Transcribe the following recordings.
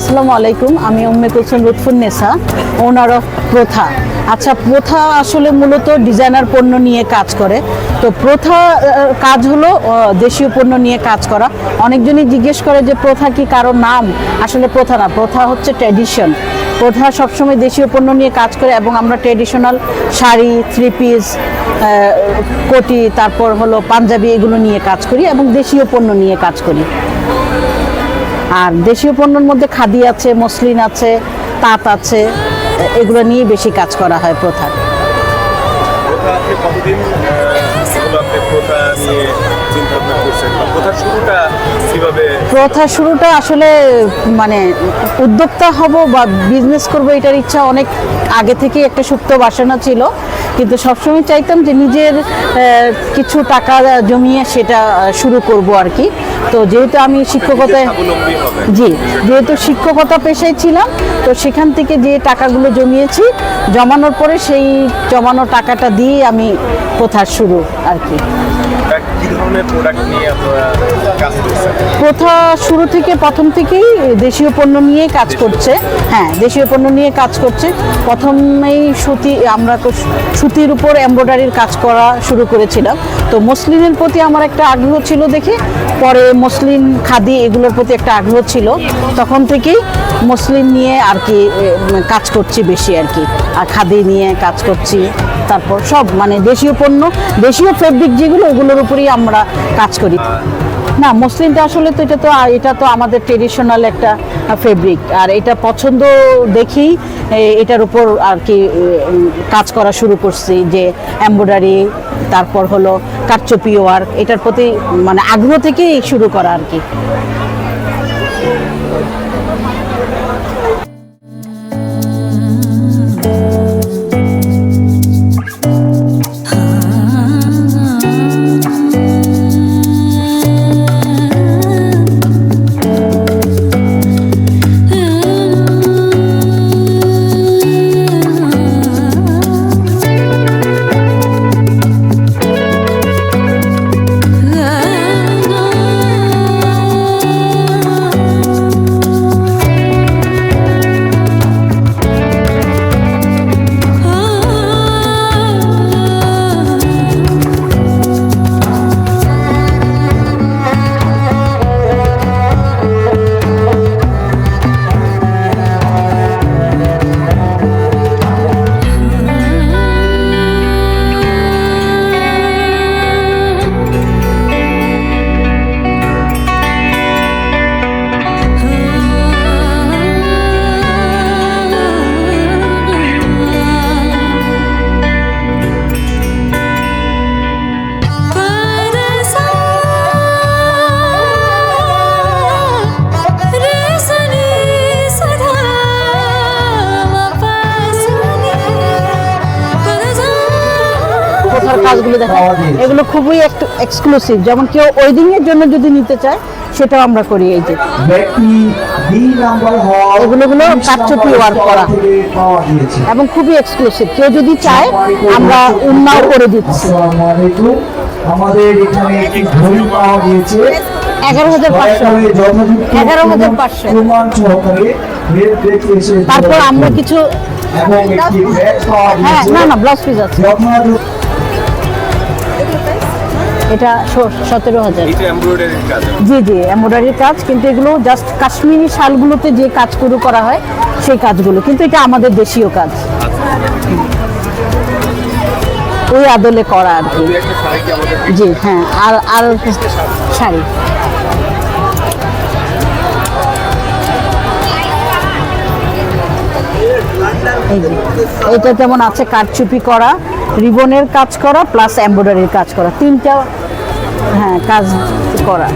আসসালামু আলাইকুম, আমি উম্মে কুলসুম লুৎফুন্নেসা, ওনার অফ প্রথা। আচ্ছা, প্রথা আসলে মূলত ডিজাইনার পণ্য নিয়ে কাজ করে। তো প্রথা কাজ হলো দেশীয় পণ্য নিয়ে কাজ করা। অনেকজনই জিজ্ঞেস করে যে প্রথা কি কারো নাম? আসলে প্রথা না, প্রথা হচ্ছে ট্র্যাডিশন। প্রথা সবসময় দেশীয় পণ্য নিয়ে কাজ করে এবং আমরা ট্র্যাডিশনাল শাড়ি, থ্রি পিস, কোটি, তারপর হলো পাঞ্জাবি, এগুলো নিয়ে কাজ করি এবং দেশীয় পণ্য নিয়ে কাজ করি। আর দেশীয় পণ্যের মধ্যে খাদি আছে, মসলিন আছে, তাঁত আছে, এগুলো নিয়ে বেশি কাজ করা হয় প্রথা। প্রথা শুরুটা আসলে মানে উদ্যোক্তা হব বা বিজনেস করবো এটার ইচ্ছা অনেক আগে থেকে একটা সুপ্ত বাসনা ছিল, কিন্তু সবসময় চাইতাম যে নিজের কিছু টাকা জমিয়ে সেটা শুরু করব আর কি। তো যেহেতু আমি শিক্ষকতায় যেহেতু শিক্ষকতা পেশায় ছিলাম, তো সেখান থেকে যে টাকাগুলো জমিয়েছি, জমানোর পরে সেই জমানো টাকাটা দিয়ে আমি প্রথা শুরু আর কি। প্রথা শুরু থেকে প্রথম থেকেই দেশীয় পণ্য নিয়ে কাজ করছে। হ্যাঁ, দেশীয় পণ্য নিয়ে কাজ করছে। প্রথমেই আমরা সুতির উপর এমব্রয়ডারির কাজ করা শুরু করেছিলাম। তো মসলিনের প্রতি আমার একটা আগ্রহ ছিল দেখে পরে মসলিন, খাদি এগুলোর প্রতি একটা আগ্রহ ছিল, তখন থেকেই মসলিন নিয়ে আর কি কাজ করছি বেশি আর কি, আর খাদি নিয়ে কাজ করছি। তারপর সব মানে দেশীয় পণ্য, দেশীয় ফেব্রিক যেগুলো, ওগুলোর উপরেই আমরা কাজ করি। না, মসলিনটা আসলে তো এটা তো আমাদের ট্রেডিশনাল একটা ফেব্রিক, আর এটা পছন্দ দেখেই এটার উপর আর কি কাজ করা শুরু করছি, যে এমব্রয়ডারি, তারপর হলো কারচুপি ওয়ার্ক, এটার প্রতি মানে আগ্রহ থেকেই শুরু করা আর কি। কাজগুলো দেখা, এগুলো খুবই এক্সক্লুসিভ, যেমন কেউ ওয়েডিং এর জন্য যদি নিতে চায় সেটাও আমরা করি। এই যে এগুলো কারচুপি ওয়ার্ক করা এবং খুবই এক্সক্লুসিভ, কেউ যদি চায় আমরা উন্নাও করে দিচ্ছি। আমাদের এখানে একটি ঘড়ি পাওয়া গিয়েছে 11,500। তারপর আমরা কিছু ব্লাউজ পিস আছে, এটা 17,000। জি জি, এমব্রয়ডারির কাজ, কিন্তু এগুলো জাস্ট কাশ্মীরি শালগুলোতে যে কাজগুলো করা হয় সেই কাজগুলো, কিন্তু এটা আমাদের দেশীয় কাজ, ওই আদলে করা আর কি। জি হ্যাঁ, আর শাড়ি এটা যেমন আছে কারচুপি করা, রিবনের কাজ করা, প্লাস এমব্রয়ডারির কাজ করা, তিনটা হ্যাঁ কাজ করা।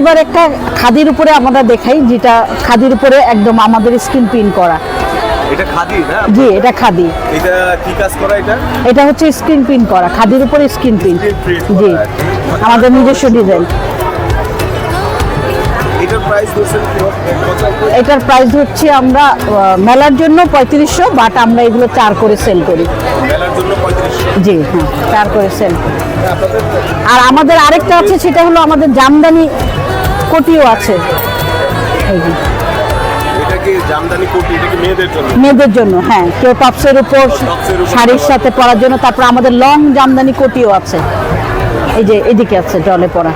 এবার একটা খাদির উপরে আমরা দেখাই, যেটা খাদির উপরে একদম আমাদের স্ক্রিন প্রিন্ট করা। এটা খাদি না? জি, এটা খাদি। এটা কি কাজ করা এটা? এটা হচ্ছে স্ক্রিন প্রিন্ট করা, খাদির উপরে স্ক্রিন প্রিন্ট। Screen print জি, করা। আমাদের নিজস্ব ডিজাইন। এটার প্রাইস ধরছেন কত? এটার প্রাইস হচ্ছে আমরা মেলার জন্য 3500, বাট আমরা এগুলো 4 করে সেল করি। মেলার জন্য 3500। জি হ্যাঁ, 4 করে সেল করি। আপনাদের আর আমাদের আরেকটা আছে, সেটা হলো আমাদের জামদানি কোটিও আছে। এই যে এটা কি জামদানি কোটি, এটা কি মেয়েদের জন্য? মেয়েদের জন্য, হ্যাঁ, কেউ টপসের উপর টপসের উপর শাড়ির সাথে পরার জন্য। তারপর আমাদের লং জামদানি কোটিও আছে, এই যে এদিকে আছে ডলে পরা।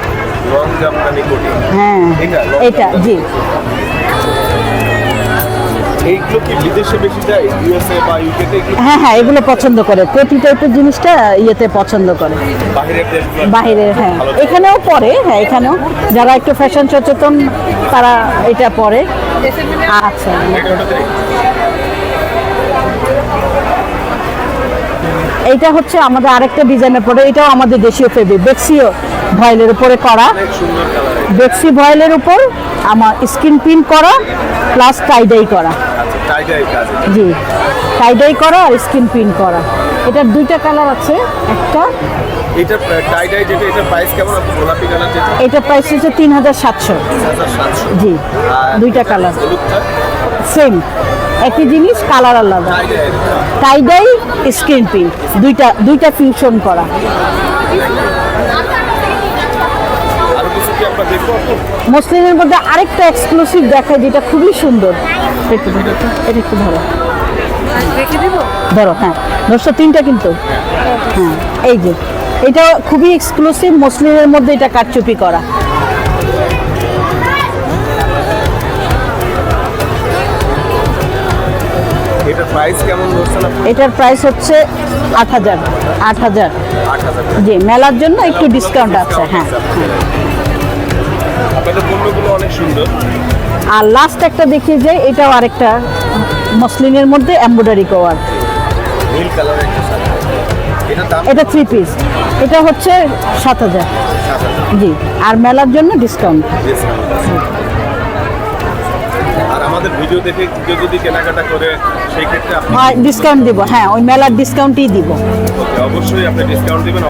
লং জামদানি কোটি। হ্যাঁ, এটা long এটা জামদানি। জি। এইগুলো কি বিদেশে বেশি যায়, ইউএসএ বা ইউকেতে? এগুলো হ্যাঁ হ্যাঁ, এগুলো পছন্দ করে, কোটি টাইপের জিনিসটা ইয়েতে পছন্দ করে, বাইরের দেশগুলো বাইরে। হ্যাঁ, এখানেও পরে, হ্যাঁ এখানেও যারা একটু ফ্যাশন সচেতন তারা এটা পরে। আচ্ছা, এটা ওটাতে এইটা হচ্ছে আমাদের আরেকটা ডিজাইনের পরে, এটাও আমাদের দেশীয় ফেব্রিক, বেক্সিও ভয়েলের উপরে করা। অনেক সুন্দর কালার। বেক্সি ভয়েলের উপর আমার স্ক্রিন প্রিন্ট করা প্লাস টাইডাই করা। আচ্ছা, টাইডাই কাজ। জি, টাইডাই করা আর স্ক্রিন প্রিন্ট করা। এটার দুইটা কালার আছে, একটা এটা টাইডাই যেটা, এটা প্রাইস কেমন আছে? গোলাপি কালার যেটা এটা প্রাইস হচ্ছে 3700। 1700। জি, আর দুইটা কালার হলুদটা সেম, একই জিনিস, কালার আলাদা। টাইডাই। টাইডাই স্ক্রিন প্রিন্ট, দুইটা ফিউশন করা। আরো কিছু কি আমরা দেখবো আপু? মুসলিমের মধ্যে আরেকটা এক্সক্লুসিভ দেখায়, যেটা খুবই সুন্দর। একটু ধরো, এটা একটু ধরো, ধরো, হ্যাঁ ধরছো, তিনটা কিন্তু। হ্যাঁ, এই যে এটা খুবই এক্সক্লুসিভ, মুসলিমের মধ্যে এটা কারচুপি করা। এটা প্রাইস কেমন ধরছেন আপনি? এটার প্রাইস হচ্ছে 8000। 8000 জি, মেলার জন্য একটু ডিসকাউন্ট আছে। হ্যাঁ, আপনাদের পণ্যগুলো অনেক সুন্দর। আর লাস্ট একটা দেখিয়ে যাই, এটাও আরেকটা মসলিনের মধ্যে এমব্রয়ডারি করা। নীল কালারের একটা শাড়ি। এটা দাম এটা 3 পিস, এটা হচ্ছে 7000। 7000 জি, আর মেলার জন্য ডিসকাউন্ট। ডিসকাউন্ট আছে। আর আমাদের ভিডিও দেখে কেউ যদি কেনাকাটা করে সেই ক্ষেত্রে আপনি ডিসকাউন্ট দিব, হ্যাঁ ওই মেলার ডিসকাউন্টই দিব। অবশ্যই আপনি ডিসকাউন্ট দিবেন।